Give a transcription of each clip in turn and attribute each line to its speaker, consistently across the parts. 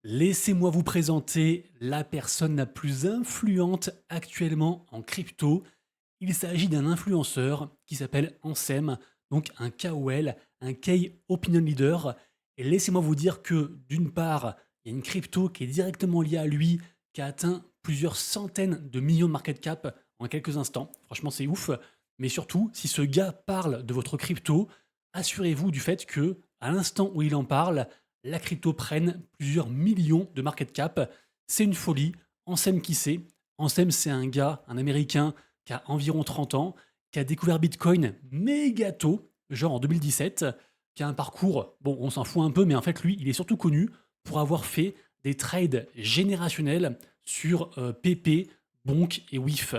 Speaker 1: Laissez-moi vous présenter la personne la plus influente actuellement en crypto. Il s'agit d'un influenceur qui s'appelle Ansem, donc un KOL, un Key Opinion Leader. Et laissez-moi vous dire que d'une part, il y a une crypto qui est directement liée à lui, qui a atteint plusieurs centaines de millions de market cap en quelques instants. Franchement, c'est ouf. Mais surtout, si ce gars parle de votre crypto, assurez-vous du fait que, à l'instant où il en parle, la crypto prenne plusieurs millions de market cap. C'est une folie. Ansem qui c'est? Ansem, c'est un gars, un Américain, qui a environ 30 ans, qui a découvert Bitcoin méga tôt, genre en 2017, qui a un parcours, bon, on s'en fout un peu, mais en fait, lui, il est surtout connu pour avoir fait des trades générationnels sur PP, Bonk et WIF.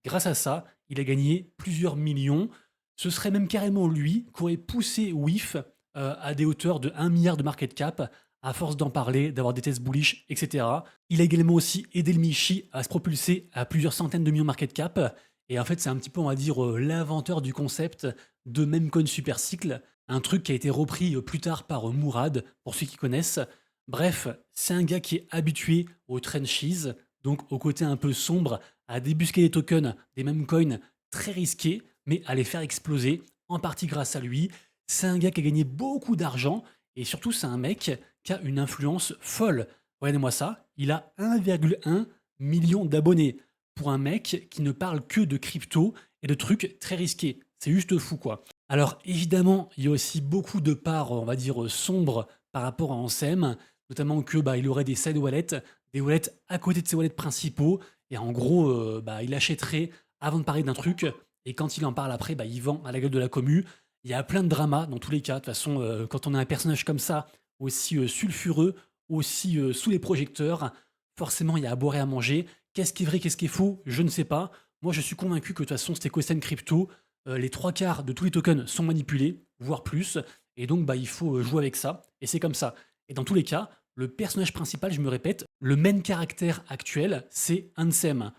Speaker 1: Grâce à ça, il a gagné plusieurs millions. Ce serait même carrément lui qui aurait poussé WIF à des hauteurs de 1 milliard de market cap, à force d'en parler, d'avoir des tests bullish, etc. Il a également aussi aidé le Michi à se propulser à plusieurs centaines de millions de market cap. Et en fait, c'est un petit peu, on va dire, l'inventeur du concept de Memecoin Super Cycle, un truc qui a été repris plus tard par Mourad, pour ceux qui connaissent. Bref, c'est un gars qui est habitué aux trenches, donc au côté un peu sombre, à débusquer les tokens des memecoins très risqués, mais à les faire exploser, en partie grâce à lui. C'est un gars qui a gagné beaucoup d'argent, et surtout c'est un mec qui a une influence folle. Regardez-moi ça, il a 1,1 million d'abonnés pour un mec qui ne parle que de crypto et de trucs très risqués. C'est juste fou quoi. Alors évidemment, il y a aussi beaucoup de parts, on va dire, sombres par rapport à Ansem, notamment que il aurait des side wallets, des wallets à côté de ses wallets principaux, et en gros, il achèterait avant de parler d'un truc, et quand il en parle après, il vend à la gueule de la commu. Il y a plein de dramas dans tous les cas. De toute façon, quand on a un personnage comme ça, aussi sulfureux, aussi sous les projecteurs, forcément, il y a à boire et à manger. Qu'est-ce qui est vrai, qu'est-ce qui est faux? Je ne sais pas. Moi, je suis convaincu que de toute façon, cet écosystème crypto, les trois quarts de tous les tokens sont manipulés, voire plus. Et donc, il faut jouer avec ça. Et c'est comme ça. Et dans tous les cas, le personnage principal, je me répète, le main caractère actuel, c'est Ansem.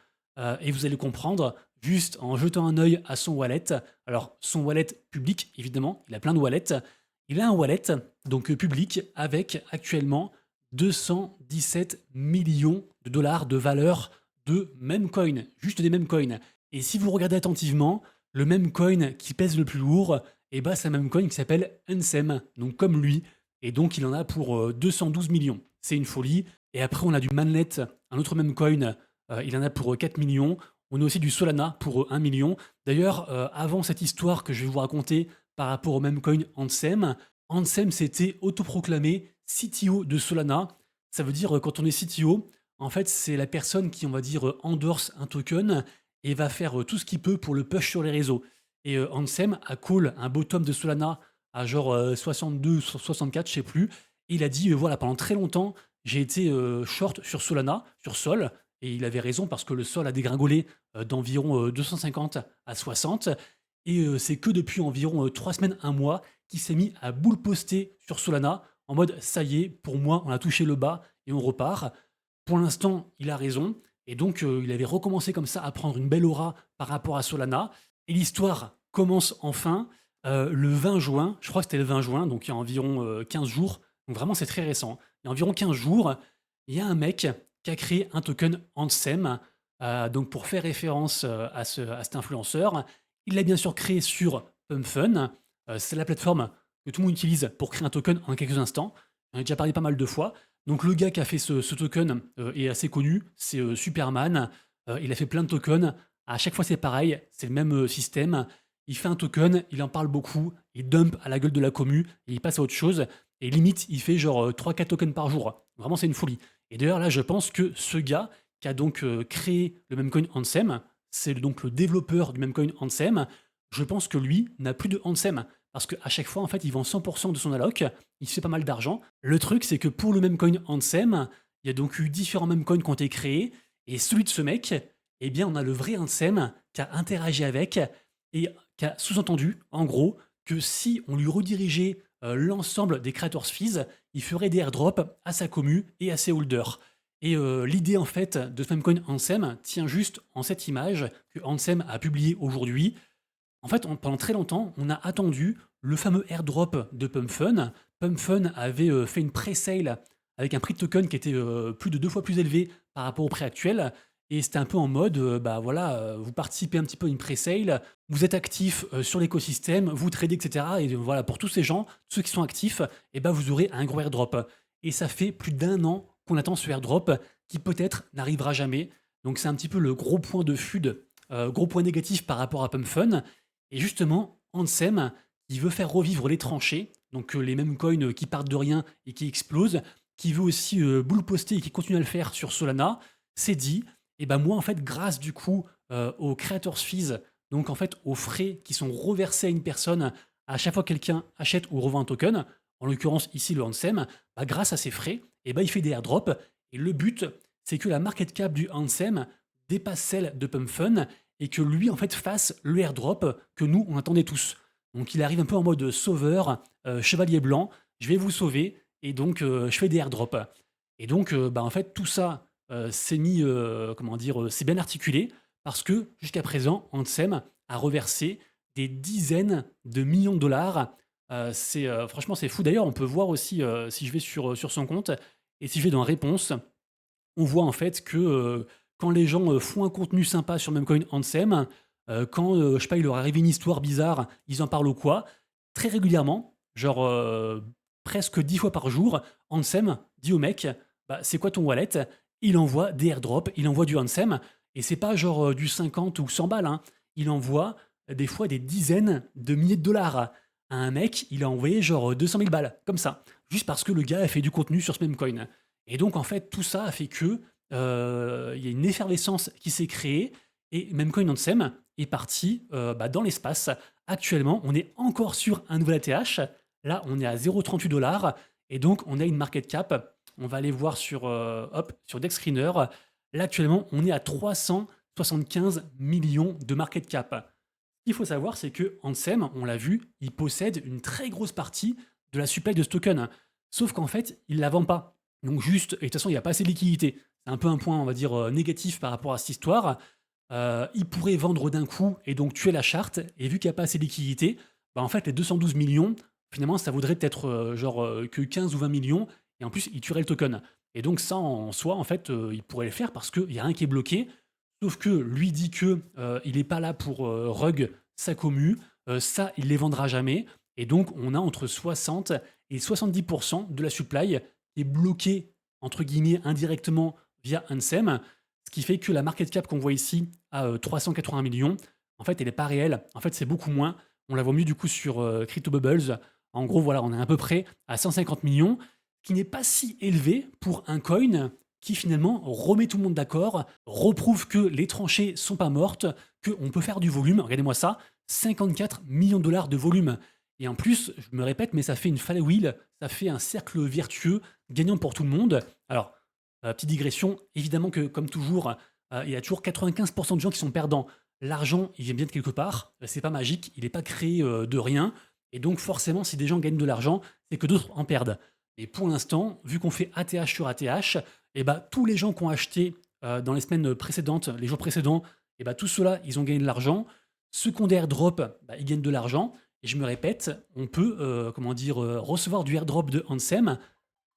Speaker 1: Et vous allez comprendre juste en jetant un œil à son wallet. Alors, son wallet public, évidemment, il a plein de wallets. Il a un wallet, donc public, avec actuellement 217 millions de dollars de valeur de memecoin, juste des memecoins. Et si vous regardez attentivement, le memecoin qui pèse le plus lourd, c'est un memecoin qui s'appelle Ansem, donc comme lui. Et donc, il en a pour 212 millions. C'est une folie. Et après, on a du Manlet, un autre memecoin, il en a pour 4 millions. On a aussi du Solana pour 1 million. D'ailleurs, avant cette histoire que je vais vous raconter par rapport au memecoin Ansem, Ansem s'était autoproclamé CTO de Solana. Ça veut dire, quand on est CTO, en fait, c'est la personne qui, on va dire, endorse un token et va faire tout ce qu'il peut pour le push sur les réseaux. Et Ansem a call un bottom de Solana à genre 62, 64, je sais plus. Et il a dit, voilà, pendant très longtemps, j'ai été short sur Solana, sur Sol, et il avait raison parce que le Sol a dégringolé d'environ 250 à 60. Et c'est que depuis environ 3 semaines, un mois, qu'il s'est mis à boule poster sur Solana en mode ça y est, pour moi, on a touché le bas et on repart. Pour l'instant, il a raison. Et donc, il avait recommencé comme ça à prendre une belle aura par rapport à Solana. Et l'histoire commence enfin le 20 juin. Je crois que c'était le 20 juin, donc il y a environ 15 jours. Donc vraiment, c'est très récent. Il y a environ 15 jours, il y a un mec qui a créé un token Ansem, donc pour faire référence à cet influenceur. Il l'a bien sûr créé sur PumpFun. C'est la plateforme que tout le monde utilise pour créer un token en quelques instants. J'en ai déjà parlé pas mal de fois. Donc le gars qui a fait ce token est assez connu, c'est Superman. Il a fait plein de tokens. À chaque fois c'est pareil, c'est le même système. Il fait un token, il en parle beaucoup, il dump à la gueule de la commu, et il passe à autre chose. Et limite, il fait genre 3-4 tokens par jour. Vraiment, c'est une folie. Et d'ailleurs, là, je pense que ce gars qui a donc créé le memecoin Ansem, c'est donc le développeur du memecoin Ansem, je pense que lui n'a plus de Ansem. Parce qu'à chaque fois, en fait, il vend 100% de son alloc, il se fait pas mal d'argent. Le truc, c'est que pour le memecoin Ansem, il y a donc eu différents memecoins qui ont été créés, et celui de ce mec, eh bien, on a le vrai Ansem qui a interagi avec, et qui a sous-entendu, en gros, que si on lui redirigeait l'ensemble des creators fees, il ferait des airdrops à sa commu et à ses holders. Et l'idée en fait de ce memecoin Ansem tient juste en cette image que Ansem a publiée aujourd'hui. En fait, pendant très longtemps, on a attendu le fameux airdrop de PumpFun. PumpFun avait fait une pré-sale avec un prix de token qui était plus de 2 fois plus élevé par rapport au prix actuel. Et c'était un peu en mode, bah voilà, vous participez un petit peu à une pre-sale, vous êtes actif sur l'écosystème, vous tradez, etc. Et voilà, pour tous ces gens, ceux qui sont actifs, et ben vous aurez un gros airdrop. Et ça fait plus d'1 an qu'on attend ce airdrop qui peut-être n'arrivera jamais. Donc c'est un petit peu le gros point de FUD, gros point négatif par rapport à Pump Fun. Et justement, Ansem, qui veut faire revivre les tranchées, donc les mêmes coins qui partent de rien et qui explosent, qui veut aussi bull poster et qui continue à le faire sur Solana, s'est dit, et ben moi en fait grâce du coup aux creators fees, donc en fait aux frais qui sont reversés à une personne à chaque fois que quelqu'un achète ou revend un token, en l'occurrence ici le Ansem, bah, grâce à ces frais, et ben il fait des airdrops et le but c'est que la market cap du Ansem dépasse celle de Pump Fun et que lui en fait fasse le airdrop que nous on attendait tous. Donc il arrive un peu en mode sauveur, chevalier blanc, je vais vous sauver et donc je fais des airdrops. Et donc bah, en fait tout ça s'est mis, comment dire, c'est bien articulé parce que jusqu'à présent, Ansem a reversé des dizaines de millions de dollars. C'est franchement c'est fou. D'ailleurs, on peut voir aussi si je vais sur son compte et si je vais dans réponse, on voit en fait que quand les gens font un contenu sympa sur Memecoin Ansem, quand je sais pas, il leur arrive une histoire bizarre, ils en parlent ou quoi, très régulièrement, genre presque 10 fois par jour, Ansem dit au mec, bah, c'est quoi ton wallet? Il envoie des airdrops, il envoie du Ansem, et c'est pas genre du 50 ou 100 balles, hein. Il envoie des fois des dizaines de milliers de dollars à un mec, il a envoyé genre 200 000 balles, comme ça, juste parce que le gars a fait du contenu sur ce même coin. Et donc en fait, tout ça a fait que il y a une effervescence qui s'est créée et Memcoin Ansem est parti bah, dans l'espace. Actuellement, on est encore sur un nouvel ATH. Là, on est à 0,38 dollars et donc on a une market cap. On va aller voir sur, hop, sur DexScreener. Là, actuellement, on est à 375 millions de market cap. Ce qu'il faut savoir, c'est que Ansem, on l'a vu, il possède une très grosse partie de la supply de ce token. Sauf qu'en fait, il ne la vend pas. Donc juste, et de toute façon, il n'y a pas assez de liquidité. C'est un peu un point, on va dire, négatif par rapport à cette histoire. Il pourrait vendre d'un coup et donc tuer la charte. Et vu qu'il n'y a pas assez de liquidité, bah en fait, les 212 millions, finalement, ça vaudrait peut-être que 15 ou 20 millions. Et en plus, il tuerait le token. Et donc ça, en soi, en fait, il pourrait le faire parce qu'il n'y a rien qui est bloqué. Sauf que lui dit que il n'est pas là pour rug sa commu. Ça, il les vendra jamais. Et donc, on a entre 60 et 70% de la supply qui est bloquée, entre guillemets, indirectement via Ansem. Ce qui fait que la market cap qu'on voit ici à 380 millions, en fait, elle n'est pas réelle. En fait, c'est beaucoup moins. On la voit mieux du coup sur Crypto Bubbles. En gros, voilà, on est à peu près à 150 millions, qui n'est pas si élevé pour un coin qui finalement remet tout le monde d'accord, reprouve que les tranchées sont pas mortes, qu'on peut faire du volume. Regardez-moi ça, 54 millions de dollars de volume. Et en plus, je me répète, mais ça fait une flywheel, ça fait un cercle vertueux gagnant pour tout le monde. Alors, petite digression, évidemment que comme toujours, il y a toujours 95% de gens qui sont perdants. L'argent, il vient bien de quelque part, c'est pas magique, il n'est pas créé de rien. Et donc forcément, si des gens gagnent de l'argent, c'est que d'autres en perdent. Et pour l'instant, vu qu'on fait ATH sur ATH, et bah, tous les gens qui ont acheté dans les semaines précédentes, les jours précédents, et bah, tous ceux-là, ils ont gagné de l'argent. Ceux qui ont des airdrops, bah, ils gagnent de l'argent. Et je me répète, on peut comment dire, recevoir du airdrop de Ansem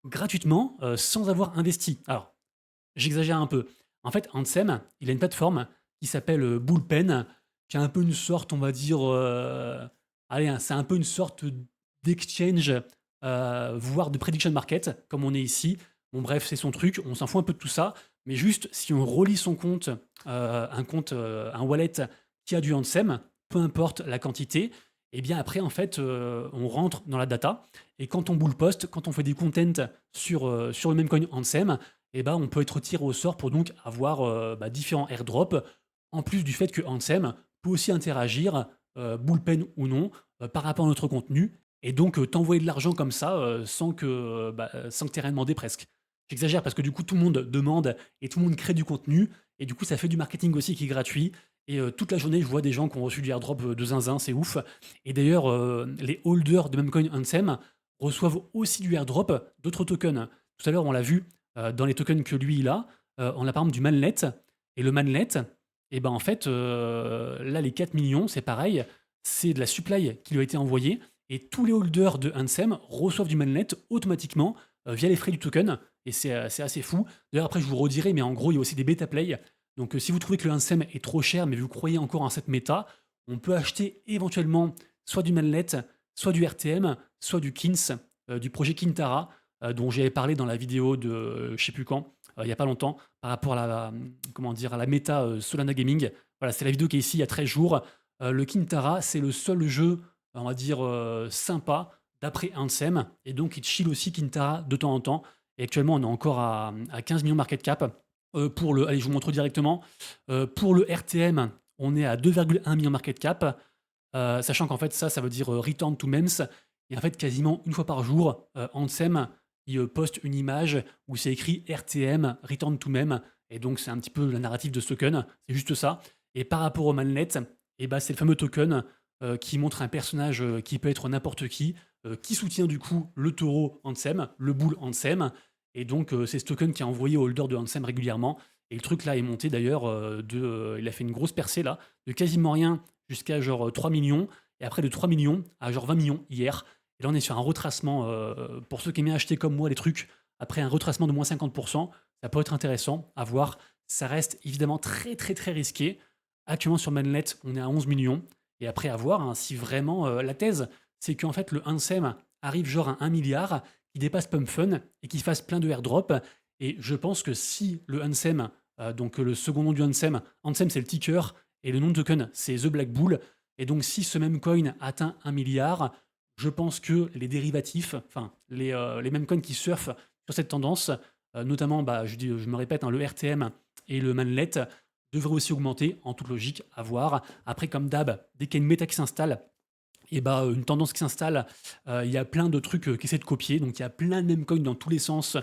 Speaker 1: gratuitement sans avoir investi. Alors, j'exagère un peu. En fait, Ansem, il a une plateforme qui s'appelle Bullpen, qui est un peu une sorte, on va dire, allez, hein, c'est un peu une sorte d'exchange, voire de prediction market, comme on est ici. Bon, bref, c'est son truc, on s'en fout un peu de tout ça, mais juste si on relie son compte, un wallet qui a du Ansem, peu importe la quantité, et bien après, en fait, on rentre dans la data, et quand on bull post, quand on fait des contents sur le même coin Ansem, et ben, on peut être tiré au sort pour donc avoir bah, différents airdrops, en plus du fait que Ansem peut aussi interagir, bullpen ou non, par rapport à notre contenu, et donc t'envoyer de l'argent comme ça sans que t'aies rien demandé presque. J'exagère parce que du coup tout le monde demande et tout le monde crée du contenu, et du coup ça fait du marketing aussi qui est gratuit. Et toute la journée, je vois des gens qui ont reçu du airdrop de zinzin, c'est ouf. Et d'ailleurs, les holders de Memecoin Ansem reçoivent aussi du airdrop d'autres tokens. Tout à l'heure, on l'a vu dans les tokens que lui il a, on a par exemple du Manlet. Et le Manlet, et ben en fait, là, les 4 millions, c'est pareil, c'est de la supply qui lui a été envoyée. Et tous les holders de Ansem reçoivent du Manlet automatiquement via les frais du token et c'est assez fou. D'ailleurs après je vous redirai, mais en gros il y a aussi des bêta play. Donc si vous trouvez que le Ansem est trop cher, mais vous croyez encore en cette méta, on peut acheter éventuellement soit du Manlet, soit du RTM, soit du Kins, du projet Kintara, dont j'avais parlé dans la vidéo de je sais plus quand, il y a pas longtemps, par rapport à la, comment dire, à la méta Solana Gaming. Voilà, c'est la vidéo qui est ici il y a 13 jours. Le Kintara, c'est le seul jeu, on va dire, sympa d'après Ansem, et donc il chill aussi Kintara de temps en temps. Et actuellement, on est encore à 15 millions market cap. Pour le, allez, je vous montre directement. Pour le RTM, on est à 2,1 millions market cap. Sachant qu'en fait, ça veut dire return to memes. Et en fait, quasiment une fois par jour, Ansem, il poste une image où c'est écrit RTM, return to meme. Et donc, c'est un petit peu le narratif de ce token. C'est juste ça. Et par rapport au Manlet, et bah, c'est le fameux token qui montre un personnage qui peut être n'importe qui soutient du coup le taureau Ansem, le bull Ansem. Et donc, c'est ce token qui est envoyé au holder de Ansem régulièrement. Et le truc là est monté d'ailleurs il a fait une grosse percée là, de quasiment rien jusqu'à genre 3 millions, et après de 3 millions à genre 20 millions hier. Et là, on est sur un retracement, pour ceux qui aiment bien acheter comme moi les trucs, après un retracement de moins 50%, ça peut être intéressant à voir. Ça reste évidemment très très très risqué. Actuellement sur Manlet, on est à 11 millions, et après à voir hein, si vraiment la thèse, c'est qu'en fait le Ansem arrive genre à 1 milliard, qui dépasse Pump Fun et qui fasse plein de airdrops. Et je pense que si le Ansem, donc le second nom du Ansem, Ansem c'est le ticker, et le nom de token, c'est The Black Bull. Et donc, si ce même coin atteint 1 milliard, je pense que les dérivatifs, enfin, les mêmes coins qui surfent sur cette tendance, notamment, bah, je me répète, hein, le RTM et le Manlet, devraient aussi augmenter, en toute logique, à voir. Après, comme d'hab, dès qu'il y a une méta qui s'installe, et bah, une tendance qui s'installe, il y a plein de trucs qui essaient de copier. Donc, il y a plein de mêmes coins dans tous les sens,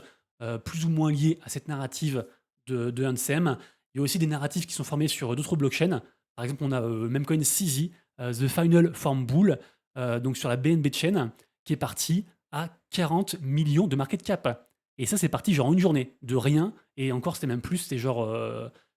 Speaker 1: plus ou moins liés à cette narrative de Ansem. Il y a aussi des narratifs qui sont formés sur d'autres blockchains. Par exemple, on a Memcoin CZ, The Final Form Bull, donc sur la BNB Chain, qui est parti à 40 millions de market cap. Et ça, c'est parti genre une journée, de rien. Et encore, c'était même plus, c'était genre,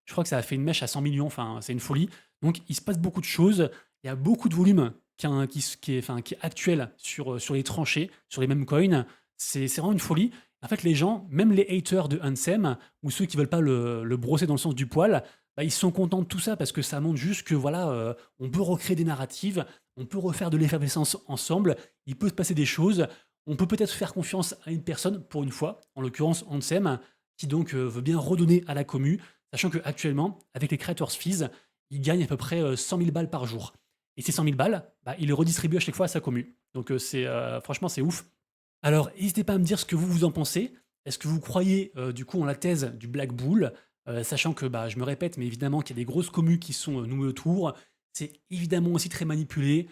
Speaker 1: je crois que ça a fait une mèche à 100 millions, enfin, c'est une folie. Donc, il se passe beaucoup de choses. Il y a beaucoup de volume qui est actuel sur les tranchées, sur les mêmes coins. C'est vraiment une folie. En fait, les gens, même les haters de Ansem, ou ceux qui veulent pas le brosser dans le sens du poil, bah, ils sont contents de tout ça parce que ça montre juste que voilà, on peut recréer des narratives, on peut refaire de l'effervescence ensemble, il peut se passer des choses, on peut peut-être faire confiance à une personne pour une fois, en l'occurrence Ansem, qui donc veut bien redonner à la commu, sachant qu'actuellement, avec les creators fees, il gagne à peu près 100 000 balles par jour. Et ces 100 000 balles, bah, il les redistribue à chaque fois à sa commu. Donc franchement, c'est ouf. Alors, n'hésitez pas à me dire ce que vous en pensez. Est-ce que vous croyez du coup en la thèse du Black Bull, sachant que, bah, je me répète, mais évidemment qu'il y a des grosses communes qui sont nouées autour. C'est évidemment aussi très manipulé.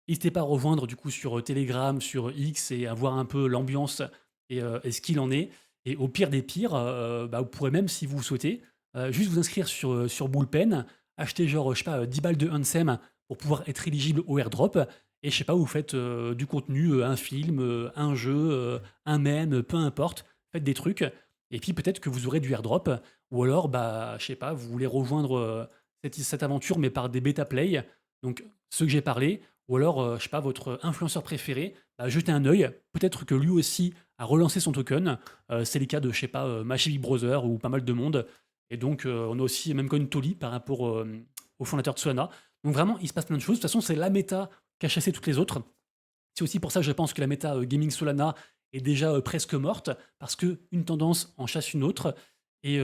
Speaker 1: N'hésitez pas à rejoindre du coup sur Telegram, sur X et à voir un peu l'ambiance et ce qu'il en est. Et au pire des pires, bah, vous pourrez même, si vous le souhaitez, juste vous inscrire sur Bullpen, acheter genre, je sais pas, 10 balles de Ansem pour pouvoir être éligible au airdrop. Et je sais pas, vous faites du contenu, un film, un jeu, un mème, peu importe, faites des trucs. Et puis peut-être que vous aurez du airdrop. Ou alors, bah, je sais pas, vous voulez rejoindre cette aventure, mais par des bêta play. Donc, ceux que j'ai parlé. Ou alors, je sais pas, votre influenceur préféré, bah, jetez un œil. Peut-être que lui aussi a relancé son token. C'est les cas de, je sais pas, Machiavelli Brother ou pas mal de monde. Et donc, on a aussi même Coin Tolly par rapport au fondateur de Solana. Donc vraiment, il se passe plein de choses. De toute façon, c'est la méta qui a chassé toutes les autres. C'est aussi pour ça que je pense que la méta gaming Solana est déjà presque morte, parce qu'une tendance en chasse une autre. Et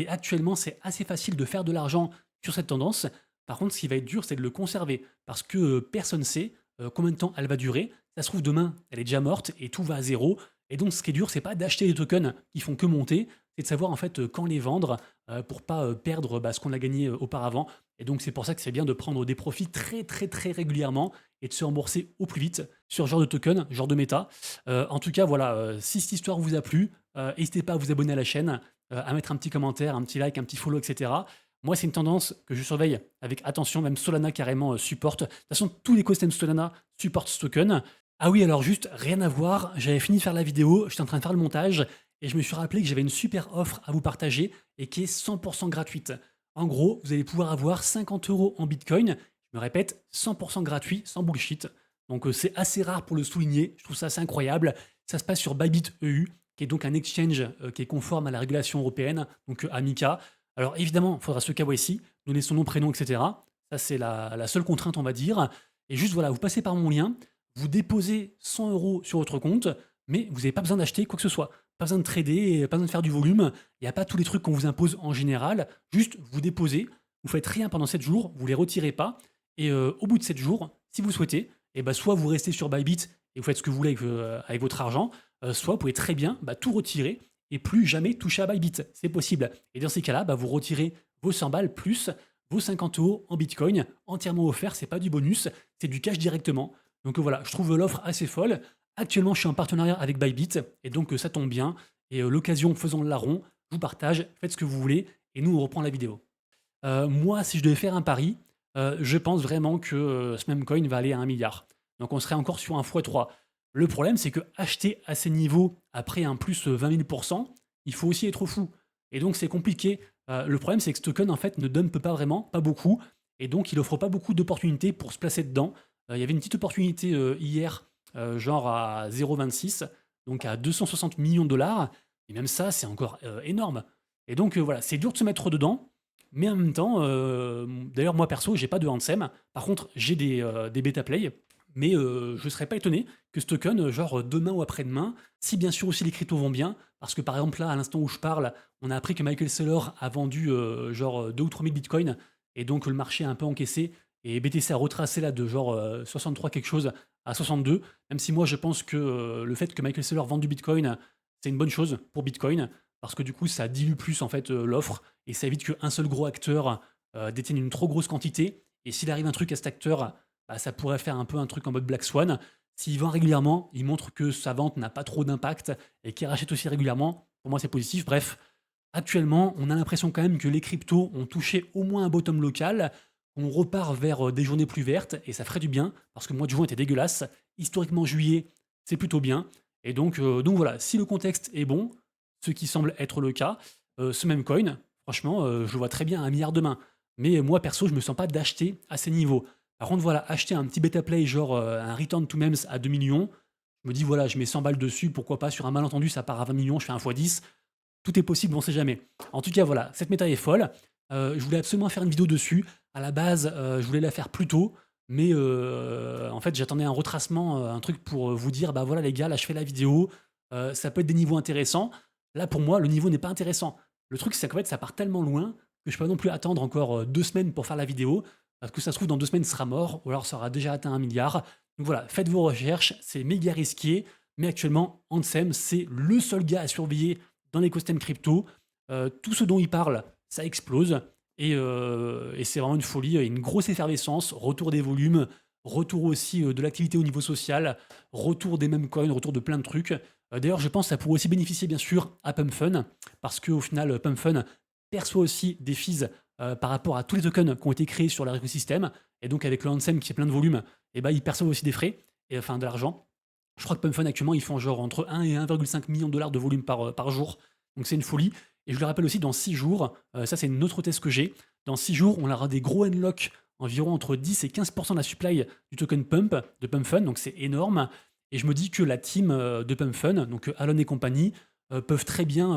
Speaker 1: actuellement, c'est assez facile de faire de l'argent sur cette tendance. Par contre, ce qui va être dur, c'est de le conserver, parce que personne ne sait combien de temps elle va durer. Ça se trouve, demain, elle est déjà morte et tout va à zéro. Et donc, ce qui est dur, c'est pas d'acheter des tokens qui font que monter, c'est de savoir en fait quand les vendre pour pas perdre ce qu'on a gagné auparavant. Et donc, c'est pour ça que c'est bien de prendre des profits très, très, très régulièrement et de se rembourser au plus vite sur ce genre de token, genre de méta. En tout cas, voilà, si cette histoire vous a plu, n'hésitez pas à vous abonner à la chaîne, à mettre un petit commentaire, un petit like, un petit follow, etc. Moi, c'est une tendance que je surveille avec attention, même Solana carrément supporte. De toute façon, tout l'écosystème Solana supporte ce token. Ah oui, alors juste, rien à voir, j'avais fini de faire la vidéo, j'étais en train de faire le montage, et je me suis rappelé que j'avais une super offre à vous partager, et qui est 100% gratuite. En gros, vous allez pouvoir avoir 50 € en Bitcoin, je me répète, 100% gratuit, sans bullshit. Donc c'est assez rare pour le souligner, je trouve ça assez incroyable. Ça se passe sur Bybit EU, qui est donc un exchange qui est conforme à la régulation européenne, donc Amica. Alors évidemment, il faudra ce KYC, donner son nom, prénom, etc. Ça, c'est la seule contrainte, on va dire. Et juste, voilà, vous passez par mon lien, vous déposez 100 euros sur votre compte, mais vous n'avez pas besoin d'acheter quoi que ce soit. Pas besoin de trader, pas besoin de faire du volume. Il n'y a pas tous les trucs qu'on vous impose en général. Juste, vous déposez, vous faites rien pendant 7 jours, vous les retirez pas. Et au bout de 7 jours, si vous souhaitez, et ben soit vous restez sur Bybit et vous faites ce que vous voulez avec votre argent, soit vous pouvez très bien tout retirer et plus jamais toucher à Bybit. C'est possible. Et dans ces cas-là, vous retirez vos 100 balles plus vos 50 euros en Bitcoin, entièrement offert. C'est pas du bonus, c'est du cash directement. Donc voilà, je trouve l'offre assez folle. Actuellement, je suis en partenariat avec Bybit et donc ça tombe bien. Et l'occasion faisant le larron, je vous partage, faites ce que vous voulez et nous on reprend la vidéo. Moi, si je devais faire un pari, je pense vraiment que ce même coin va aller à 1 milliard. Donc on serait encore sur un x3. Le problème, c'est que acheter à ces niveaux après un plus 20 000%, il faut aussi être fou. Et donc c'est compliqué. Le problème, c'est que ce token, en fait, ne dump pas vraiment, pas beaucoup. Et donc il offre pas beaucoup d'opportunités pour se placer dedans. Il y avait une petite opportunité hier, genre à 0,26, donc à 260 millions de dollars. Et même ça, c'est encore énorme. Et donc voilà, c'est dur de se mettre dedans. Mais en même temps, d'ailleurs, moi perso, j'ai pas de Ansem. Par contre, j'ai des bêta play. Mais je serais pas étonné que ce token, genre demain ou après-demain, si bien sûr aussi les cryptos vont bien, parce que par exemple là, à l'instant où je parle, on a appris que Michael Saylor a vendu genre 2 ou 3 000 bitcoins, et donc le marché a un peu encaissé, et BTC a retracé là de genre 63 quelque chose à 62, même si moi je pense que le fait que Michael Saylor vende du bitcoin, c'est une bonne chose pour Bitcoin, parce que du coup ça dilue plus en fait l'offre, et ça évite qu'un seul gros acteur détienne une trop grosse quantité, et s'il arrive un truc à cet acteur, ça pourrait faire un peu un truc en mode Black Swan. S'il vend régulièrement, il montre que sa vente n'a pas trop d'impact et qu'il rachète aussi régulièrement. Pour moi, c'est positif. Bref, actuellement, on a l'impression quand même que les cryptos ont touché au moins un bottom local. On repart vers des journées plus vertes et ça ferait du bien parce que le mois de juin était dégueulasse. Historiquement, juillet, c'est plutôt bien. Et donc voilà, si le contexte est bon, ce qui semble être le cas, ce même coin, franchement, je le vois très bien à 1 milliard demain. Mais moi, perso, je me sens pas d'acheter à ces niveaux. Par contre, voilà, acheter un petit beta play, genre un return to memes à 2 millions, je me dis, voilà, je mets 100 balles dessus, pourquoi pas, sur un malentendu, ça part à 20 millions, je fais un x10, tout est possible, on sait jamais. En tout cas, voilà, cette méta est folle. Je voulais absolument faire une vidéo dessus. À la base, je voulais la faire plus tôt, mais en fait, j'attendais un retracement, un truc pour vous dire, bah voilà, les gars, là, je fais la vidéo, ça peut être des niveaux intéressants. Là, pour moi, le niveau n'est pas intéressant. Le truc, c'est qu'en fait, ça part tellement loin que je peux pas non plus attendre encore 2 semaines pour faire la vidéo. Parce que ça se trouve, dans 2 semaines, ce sera mort, ou alors ça aura déjà atteint 1 milliard. Donc voilà, faites vos recherches, c'est méga risqué, mais actuellement, Ansem, c'est le seul gars à surveiller dans l'écosystème crypto. Tout ce dont il parle, ça explose, et c'est vraiment une folie, une grosse effervescence, retour des volumes, retour aussi de l'activité au niveau social, retour des mêmes coins, retour de plein de trucs. D'ailleurs, je pense que ça pourrait aussi bénéficier bien sûr à PumpFun, parce qu'au final, PumpFun perçoit aussi des fees par rapport à tous les tokens qui ont été créés sur leur écosystème. Et donc, avec le Ansem qui est plein de volume, ils perçoivent aussi des frais, et enfin de l'argent. Je crois que PumpFun actuellement, ils font genre entre 1 et 1,5 million de dollars de volume par jour. Donc, c'est une folie. Et je le rappelle aussi, dans 6 jours, ça c'est une autre thèse que j'ai, dans 6 jours, on aura des gros unlocks, environ entre 10 et 15% de la supply du token Pump, de PumpFun, donc c'est énorme. Et je me dis que la team de PumpFun, donc Alon et compagnie, peuvent très bien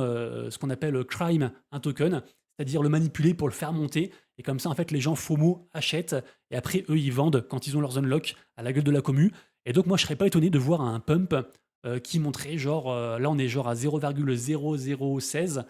Speaker 1: ce qu'on appelle crime un token, c'est-à-dire le manipuler pour le faire monter. Et comme ça, en fait, les gens FOMO achètent et après, eux, ils vendent quand ils ont leurs unlocks à la gueule de la commu. Et donc, moi, je serais pas étonné de voir un pump qui montrait genre, là, on est genre à 0,0016.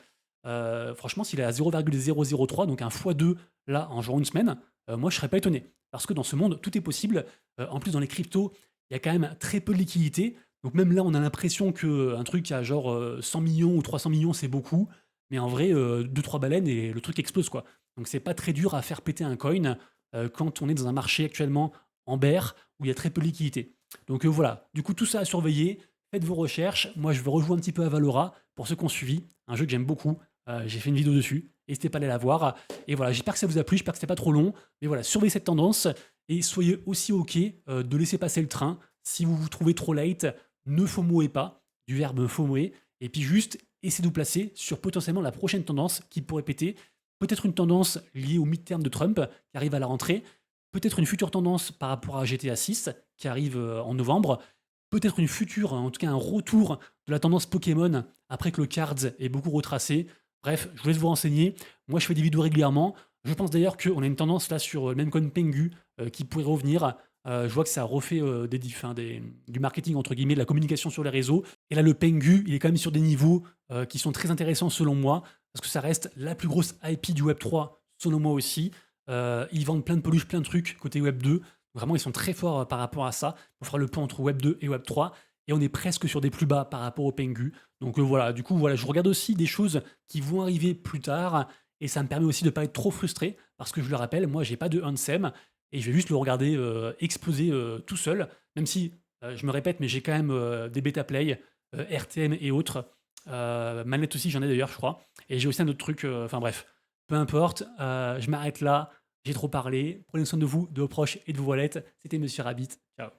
Speaker 1: Franchement, s'il est à 0,003, donc un x2 là en genre une semaine, moi, je serais pas étonné. Parce que dans ce monde, tout est possible. En plus, dans les cryptos, il y a quand même très peu de liquidité. Donc même là, on a l'impression qu'un truc à genre 100 millions ou 300 millions, c'est beaucoup. Mais en vrai, 2-3 baleines et le truc explose, quoi. Donc c'est pas très dur à faire péter un coin quand on est dans un marché actuellement en bear où il y a très peu de liquidité. Donc voilà, du coup tout ça à surveiller, faites vos recherches. Moi je vais rejouer un petit peu à Valora pour ceux qui ont suivi, un jeu que j'aime beaucoup. J'ai fait une vidéo dessus, n'hésitez pas à aller la voir. Et voilà, j'espère que ça vous a plu, j'espère que c'était pas trop long. Mais voilà, surveillez cette tendance et soyez aussi ok de laisser passer le train. Si vous vous trouvez trop late, ne FOMOez pas, du verbe FOMOer, et puis juste essayez de vous placer sur potentiellement la prochaine tendance qui pourrait péter. Peut-être une tendance liée au mid-term de Trump qui arrive à la rentrée, peut-être une future tendance par rapport à GTA 6 qui arrive en novembre, peut-être une future, en tout cas un retour de la tendance Pokémon après que le Cards ait beaucoup retracé. Bref, je vous laisse vous renseigner. Moi, je fais des vidéos régulièrement. Je pense d'ailleurs qu'on a une tendance là sur le même coin Pengu qui pourrait revenir. Je vois que ça a refait du marketing, entre guillemets, de la communication sur les réseaux. Et là, le Pengu, il est quand même sur des niveaux qui sont très intéressants selon moi, parce que ça reste la plus grosse IP du Web3, selon moi aussi. Ils vendent plein de peluches, plein de trucs côté Web2. Vraiment, ils sont très forts par rapport à ça, pour faire le pont entre Web2 et Web3. Et on est presque sur des plus bas par rapport au Pengu. Donc voilà, du coup, voilà, je regarde aussi des choses qui vont arriver plus tard. Et ça me permet aussi de ne pas être trop frustré, parce que je le rappelle, moi, j'ai pas de Ansem, et je vais juste le regarder exploser tout seul, même si, je me répète, mais j'ai quand même des bêta play, RTM et autres. Manette aussi, j'en ai d'ailleurs, je crois. Et j'ai aussi un autre truc, enfin bref, peu importe, je m'arrête là, j'ai trop parlé. Prenez soin de vous, de vos proches et de vos wallets. C'était Monsieur Rabbit. Ciao.